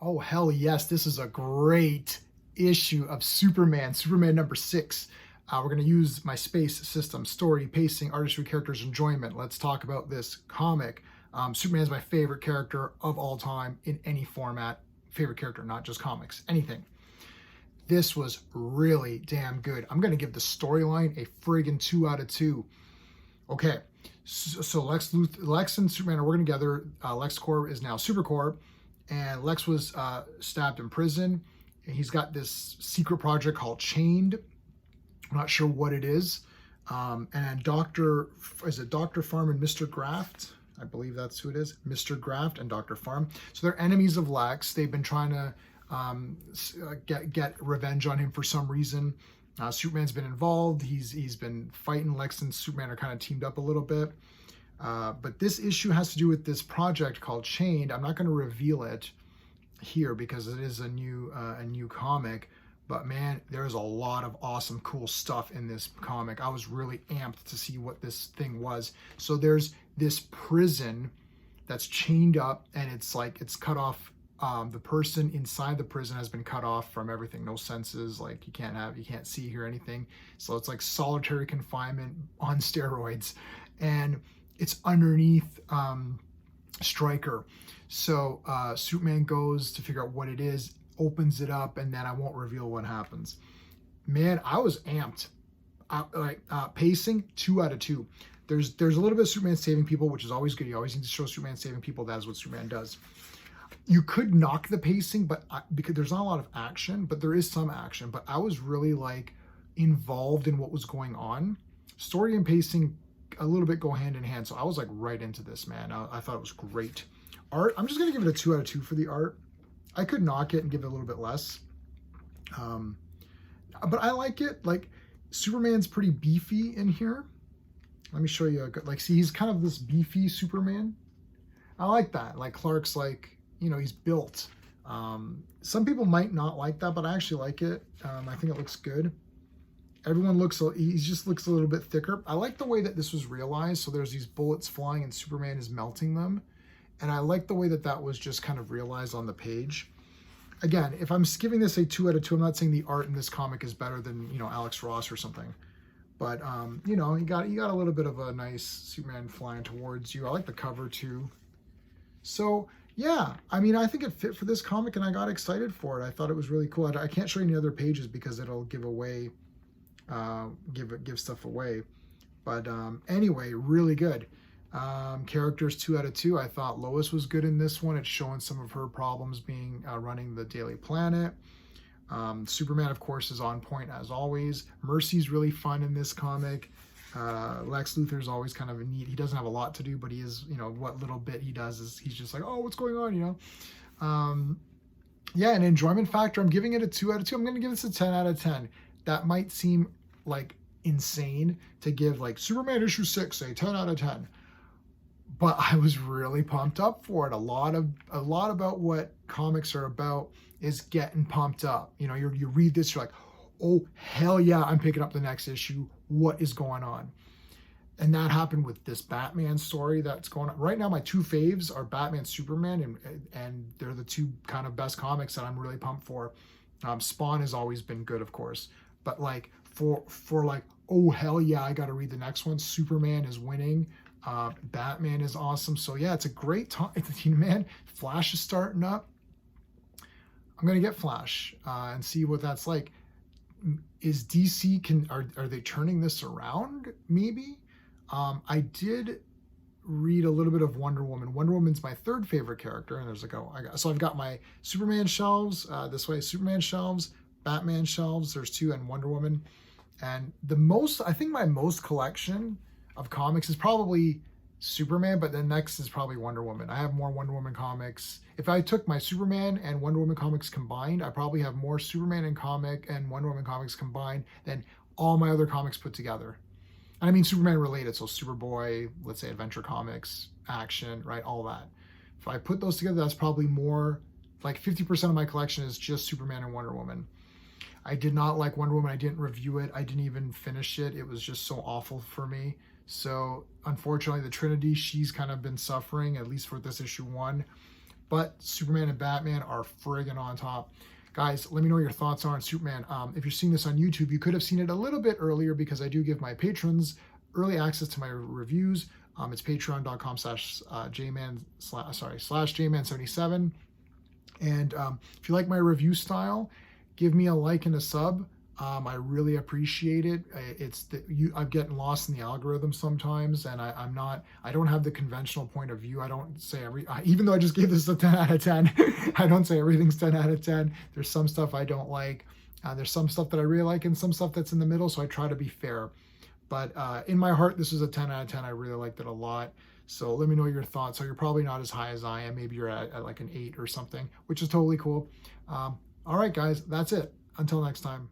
Oh, hell yes. This is a great issue of Superman, Superman number 6. We're going to use my space system, story, pacing, artistry, characters, enjoyment. Let's talk about this comic. Superman is my favorite character of all time in any format. Favorite character, not just comics, anything. This was really damn good. I'm going to give the storyline a friggin' 2 out of 2. Okay, so Lex and Superman are working together. LexCorp is now SuperCorp, and Lex was stabbed in prison. And he's got this secret project called Chained. I'm not sure what it is. And Dr. Farm and Mr. Graft? I believe that's who it is. Mr. Graft and Dr. Farm. So they're enemies of Lex. They've been trying to get revenge on him for some reason. Superman's been involved. He's been fighting. Lex and Superman are kind of teamed up a little bit. But this issue has to do with this project called Chained. I'm not going to reveal it here because it is a new comic. But man, there's a lot of awesome, cool stuff in this comic. I was really amped to see what this thing was. So there's this prison that's chained up, and it's cut off. The person inside the prison has been cut off from everything, no senses, like you can't see, hear anything. So it's like solitary confinement on steroids, and it's underneath Stryker. So Superman goes to figure out what it is, opens it up, and then I won't reveal what happens. Man, I was amped. Pacing, 2 out of 2. There's a little bit of Superman saving people, which is always good. You always need to show Superman saving people. That is what Superman does. You could knock the pacing, but because there's not a lot of action, but there is some action. But I was really involved in what was going on. Story and pacing a little bit go hand in hand, so I was right into this, man. I thought it was great. Art, I'm just gonna give it a 2 out of 2 for the art. I could knock it and give it a little bit less, but I like it. Superman's pretty beefy in here. Let me show you. See, he's kind of this beefy Superman. I like that. Clark's he's built. Some people might not like that, but I actually like it. I think it looks good. He just looks a little bit thicker. I like the way that this was realized. So there's these bullets flying and Superman is melting them. And I like the way that was just kind of realized on the page. Again, if I'm giving this a 2 out of 2, I'm not saying the art in this comic is better than, Alex Ross or something. But, you got a little bit of a nice Superman flying towards you. I like the cover too. So, yeah, I think it fit for this comic and I got excited for it. I thought it was really cool. I can't show you any other pages because it'll give away, give stuff away. But anyway, really good. Characters, 2 out of 2. I thought Lois was good in this one. It's showing some of her problems being running the Daily Planet. Superman, of course, is on point as always. Mercy's really fun in this comic. Lex Luthor's always kind of neat. He doesn't have a lot to do, but he is, what little bit he does is he's just oh, what's going on, Yeah, an enjoyment factor, I'm giving it a 2 out of 2. I'm going to give this a 10 out of 10. That might seem insane to give Superman issue 6 a 10 out of 10. But I was really pumped up for it. A lot about what comics are about is getting pumped up. You read this, you're oh, hell yeah, I'm picking up the next issue. What is going on? And that happened with this Batman story that's going on. Right now, my 2 faves are Batman, Superman, and they're the 2 kind of best comics that I'm really pumped for. Spawn has always been good, of course. But for oh, hell yeah, I got to read the next one. Superman is winning. Batman is awesome. So yeah, it's a great time, man. Flash is starting up. I'm gonna get Flash and see what that's like. Is DC are they turning this around? Maybe. I did read a little bit of Wonder Woman. Wonder Woman's my 3rd favorite character, and there's I've got my Superman shelves this way. Superman shelves, Batman shelves. There's 2, and Wonder Woman. And I think my most collection of comics is probably Superman, but then next is probably Wonder Woman. I have more Wonder Woman comics. If I took my Superman and Wonder Woman comics combined, I probably have more Superman and Wonder Woman comics combined than all my other comics put together. And I mean Superman related, so Superboy, let's say Adventure Comics, Action, right, all that. If I put those together, that's probably more, 50% of my collection is just Superman and Wonder Woman. I did not like Wonder Woman. I didn't review it. I didn't even finish it. It was just so awful for me. So unfortunately, the Trinity, she's kind of been suffering, at least for this issue 1. but Superman and Batman are friggin' on top. Guys, let me know what your thoughts are on Superman. If you're seeing this on YouTube, you could have seen it a little bit earlier because I do give my patrons early access to my reviews. It's patreon.com slash jman77. And if you like my review style, give me a like and a sub. I really appreciate it. I'm getting lost in the algorithm sometimes, and I don't have the conventional point of view. I don't say even though I just gave this a 10 out of 10, I don't say everything's 10 out of 10. There's some stuff I don't like. There's some stuff that I really like and some stuff that's in the middle. So I try to be fair, but in my heart, this is a 10 out of 10. I really liked it a lot. So let me know your thoughts. So you're probably not as high as I am. Maybe you're at like an 8 or something, which is totally cool. All right, guys, that's it. Until next time.